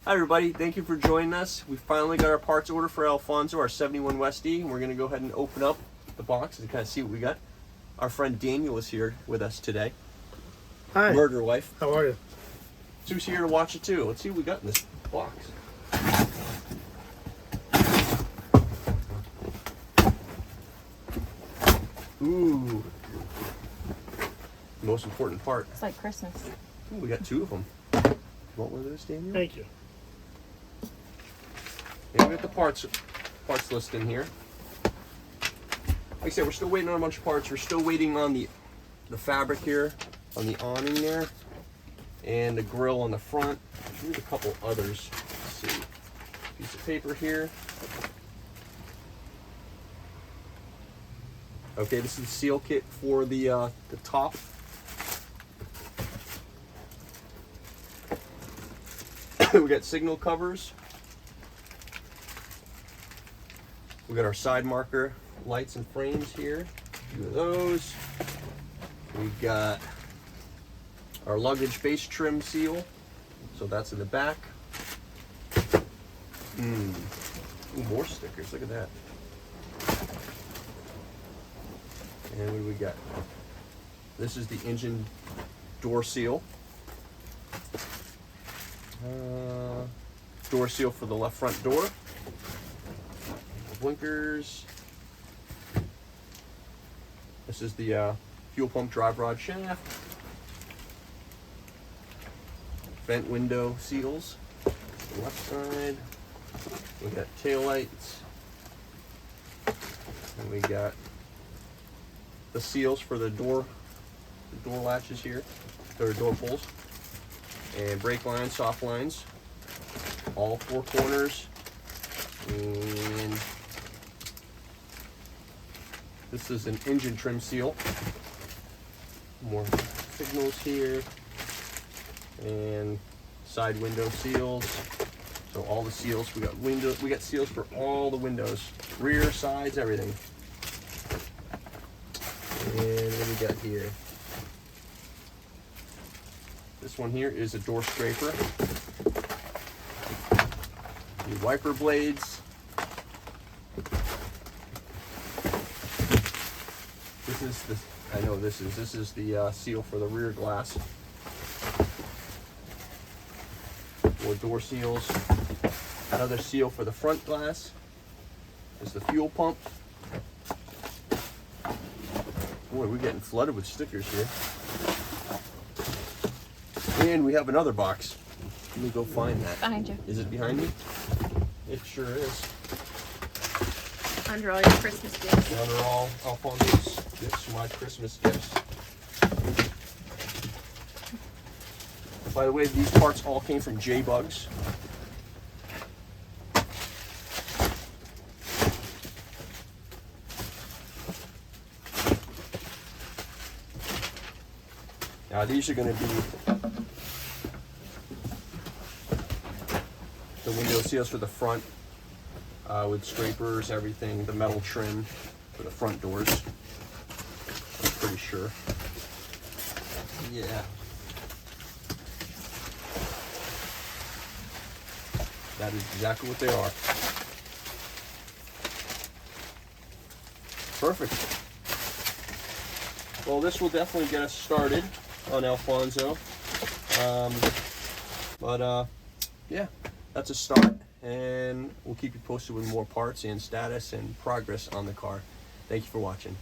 Hi everybody, thank you for joining us. We finally got our parts order for Alfonso, our 71 West E, and we're going to go ahead and open up the box and kind of see what we got. Our friend Daniel is here with us today. Hi. Murder wife. How are you? Sue's here to watch it too. Let's see what we got in this box. Ooh. Most important part. It's like Christmas. Ooh, we got two of them. You want one of those, Daniel? Thank you. And we got the parts list in here. Like I said, we're still waiting on a bunch of parts. We're still waiting on the fabric here, on the awning there, and the grill on the front. There's a couple others. Let's see. Piece of paper here. Okay, this is the seal kit for the top. We got signal covers. We got our side marker lights and frames here. A few of those. We got our luggage base trim seal. So that's in the back. Ooh, more stickers. Look at that. And what do we got? This is the engine door seal. Door seal for the left front door. Blinkers. This is the fuel pump drive rod shaft. Vent window seals. Left side. We got tail lights. And we got the seals for the door latches here, or door pulls. And brake lines, soft lines, all four corners, and this is an engine trim seal. More signals here, and side window seals. So all the seals, we got seals for all the windows, rear, sides, everything. And what do we got here? This one here is a door scraper. The wiper blades. This is the, I know this is the seal for the rear glass. More door seals. Another seal for the front glass. This is the fuel pump. Boy, we're getting flooded with stickers here. And we have another box. Let me go find that. Behind you. Is it behind me? It sure is. Under all your Christmas gifts. Under all Alfonso's gifts, my Christmas gifts. By the way, these parts all came from J-Bugs. Now these are going to be the window seals for the front with scrapers, everything, the metal trim for the front doors. I'm pretty sure. Yeah. That is exactly what they are. Perfect. Well, this will definitely get us started on Alfonso. Yeah, that's a start, and we'll keep you posted with more parts and status and progress on the car. Thank you for watching.